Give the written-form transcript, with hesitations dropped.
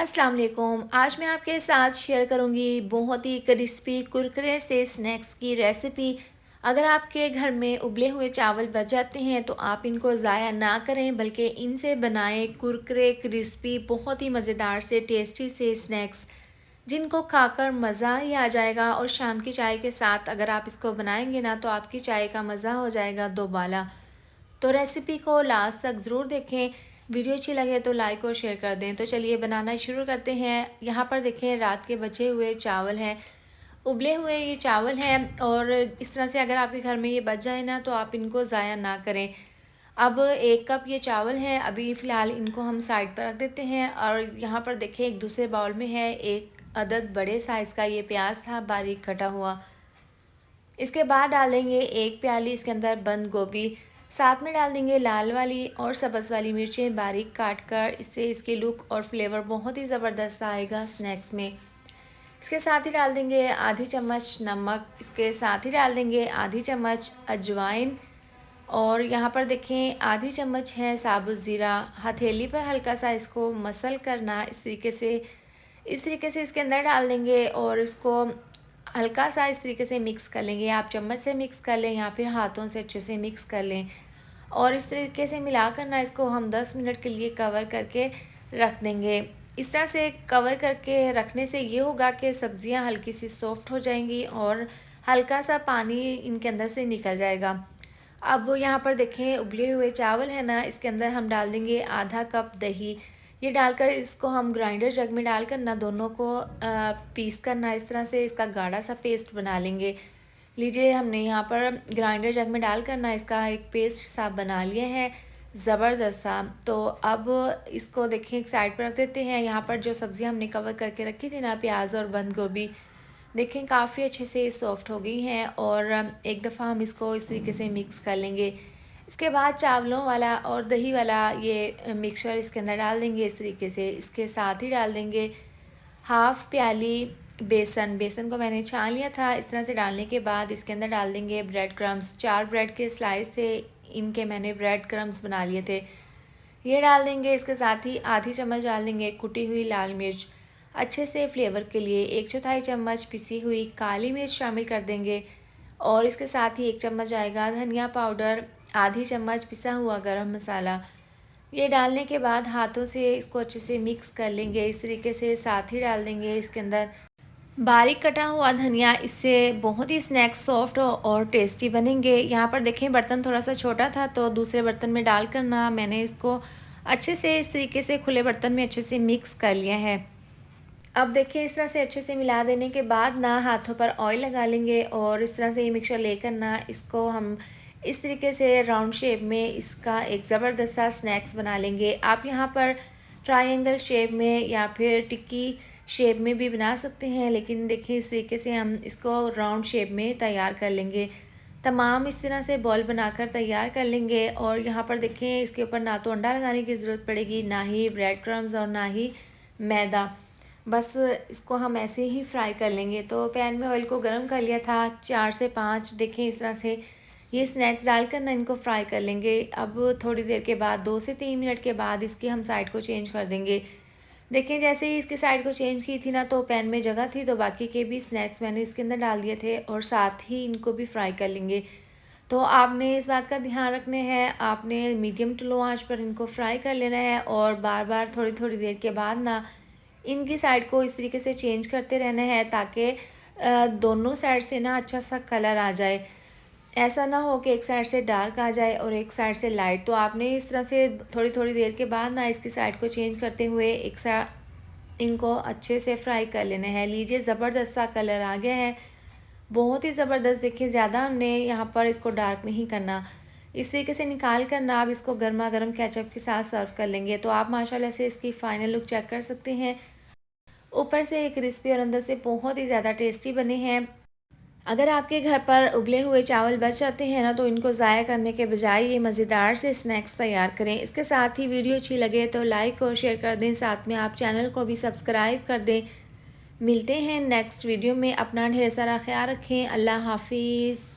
अस्सलाम वालेकुम। आज मैं आपके साथ शेयर करूंगी बहुत ही क्रिस्पी कुरकुरे से स्नैक्स की रेसिपी। अगर आपके घर में उबले हुए चावल बच जाते हैं तो आप इनको ज़ाया ना करें, बल्कि इनसे बनाएं कुरकुरे क्रिस्पी बहुत ही मज़ेदार से टेस्टी से स्नैक्स, जिनको खाकर मज़ा ही आ जाएगा। और शाम की चाय के साथ अगर आप इसको बनाएंगे ना तो आपकी चाय का मज़ा हो जाएगा दोबाला। तो रेसिपी को लास्ट तक ज़रूर देखें। वीडियो अच्छी लगे तो लाइक और शेयर कर दें। तो चलिए बनाना शुरू करते हैं। यहाँ पर देखें, रात के बचे हुए चावल हैं, उबले हुए ये चावल हैं। और इस तरह से अगर आपके घर में ये बच जाए ना तो आप इनको ज़ाया ना करें। अब 1 कप ये चावल हैं, अभी फ़िलहाल इनको हम साइड पर रख देते हैं। और यहाँ पर देखें, एक दूसरे बाउल में है 1 अदद बड़े साइज़ का ये प्याज था, बारीक कटा हुआ। इसके बाद डालेंगे 1 प्याली इसके अंदर बंद गोभी, साथ में डाल देंगे लाल वाली और सब्ज़ वाली मिर्चें बारीक काट कर। इससे इसकी लुक और फ्लेवर बहुत ही ज़बरदस्त आएगा स्नैक्स में। इसके साथ ही डाल देंगे आधी चम्मच नमक, इसके साथ ही डाल देंगे आधी चम्मच अजवाइन। और यहाँ पर देखें, आधी चम्मच है साबुत ज़ीरा। हथेली पर हल्का सा इसको मसल करना, इस तरीके से इसके अंदर डाल देंगे और इसको हल्का सा इस तरीके से मिक्स कर लेंगे। आप चम्मच से मिक्स कर लें या फिर हाथों से अच्छे से मिक्स कर लें। और इस तरीके से मिला कर ना इसको हम 10 मिनट के लिए कवर करके रख देंगे। इस तरह से कवर करके रखने से ये होगा कि सब्ज़ियां हल्की सी सॉफ्ट हो जाएंगी और हल्का सा पानी इनके अंदर से निकल जाएगा। अब यहाँ पर देखें, उबले हुए चावल है ना, इसके अंदर हम डाल देंगे आधा कप दही। ये डालकर इसको हम ग्राइंडर जग में डालकर ना दोनों को पीस करना, इस तरह से इसका गाढ़ा सा पेस्ट बना लेंगे। लीजिए, हमने यहाँ पर ग्राइंडर जग में डाल कर ना इसका एक पेस्ट सा बना लिया है, ज़बरदस्त सा। तो अब इसको देखें, एक साइड पर रख देते हैं। यहाँ पर जो सब्ज़ियाँ हमने कवर करके रखी थी ना, प्याज और बंद गोभी, देखें काफ़ी अच्छे से सॉफ्ट हो गई हैं। और एक दफ़ा हम इसको इस तरीके से मिक्स कर लेंगे। इसके बाद चावलों वाला और दही वाला ये मिक्सचर इसके अंदर डाल देंगे इस तरीके से। इसके साथ ही डाल देंगे हाफ़ प्याली बेसन को मैंने छान लिया था। इस तरह से डालने के बाद इसके अंदर डाल देंगे ब्रेड क्रम्स। 4 ब्रेड के स्लाइस थे, इनके मैंने ब्रेड क्रम्स बना लिए थे, ये डाल देंगे। इसके साथ ही आधी चम्मच डाल देंगे कुटी हुई लाल मिर्च, अच्छे से फ्लेवर के लिए 1/4 चम्मच पिसी हुई काली मिर्च शामिल कर देंगे। और इसके साथ ही 1 चम्मच आएगा धनिया पाउडर, आधी चम्मच पिसा हुआ गरम मसाला। ये डालने के बाद हाथों से इसको अच्छे से मिक्स कर लेंगे इस तरीके से। साथ ही डाल देंगे इसके अंदर बारीक कटा हुआ धनिया, इससे बहुत ही स्नैक्स सॉफ्ट और टेस्टी बनेंगे। यहाँ पर देखें, बर्तन थोड़ा सा छोटा था तो दूसरे बर्तन में डाल कर ना मैंने इसको अच्छे से इस तरीके से खुले बर्तन में अच्छे से मिक्स कर लिया है। अब देखिए, इस तरह से अच्छे से मिला देने के बाद ना हाथों पर ऑयल लगा लेंगे और इस तरह से ये मिक्सचर लेकर ना इसको हम इस तरीके से राउंड शेप में इसका एक ज़बरदस्त सा स्नैक्स बना लेंगे। आप यहाँ पर ट्रायंगल शेप में या फिर टिक्की शेप में भी बना सकते हैं, लेकिन देखिए इस तरीके से हम इसको राउंड शेप में तैयार कर लेंगे। तमाम इस तरह से बॉल बनाकर तैयार कर लेंगे। और यहाँ पर देखें, इसके ऊपर ना तो अंडा लगाने की ज़रूरत पड़ेगी, ना ही ब्रेड क्रम्स और ना ही मैदा। बस इसको हम ऐसे ही फ्राई कर लेंगे। तो पैन में ऑयल को गर्म कर लिया था, 4 से 5 देखें इस तरह से ये स्नैक्स डालकर ना इनको फ्राई कर लेंगे। अब थोड़ी देर के बाद 2 से 3 मिनट के बाद इसकी हम साइड को चेंज कर देंगे। देखें, जैसे ही इसकी साइड को चेंज की थी ना तो पैन में जगह थी, तो बाकी के भी स्नैक्स मैंने इसके अंदर डाल दिए थे और साथ ही इनको भी फ्राई कर लेंगे। तो आपने इस बात का ध्यान रखना है, आपने मीडियम टू लो आंच पर इनको फ्राई कर लेना है और बार बार थोड़ी थोड़ी देर के बाद ना इनकी साइड को इस तरीके से चेंज करते रहना है, ताकि दोनों साइड से ना अच्छा सा कलर आ जाए। ऐसा ना हो कि एक साइड से डार्क आ जाए और एक साइड से लाइट। तो आपने इस तरह से थोड़ी थोड़ी देर के बाद ना इसकी साइड को चेंज करते हुए एक साइड इनको अच्छे से फ्राई कर लेना है। लीजिए, ज़बरदस्त सा कलर आ गया है, बहुत ही ज़बरदस्त। देखिए, ज़्यादा हमने यहाँ पर इसको डार्क नहीं करना। इस तरीके से निकाल कर ना आप इसको गर्मा गर्म केचप के साथ सर्व कर लेंगे। तो आप माशाल्लाह से इसकी फ़ाइनल लुक चेक कर सकते हैं। ऊपर से क्रिस्पी और अंदर से बहुत ही ज़्यादा टेस्टी बने हैं। अगर आपके घर पर उबले हुए चावल बच जाते हैं ना तो इनको ज़ाया करने के बजाय ये मज़ेदार से स्नैक्स तैयार करें। इसके साथ ही वीडियो अच्छी लगे तो लाइक और शेयर कर दें, साथ में आप चैनल को भी सब्सक्राइब कर दें। मिलते हैं नेक्स्ट वीडियो में। अपना ढेर सारा ख्याल रखें। अल्लाह हाफिज़।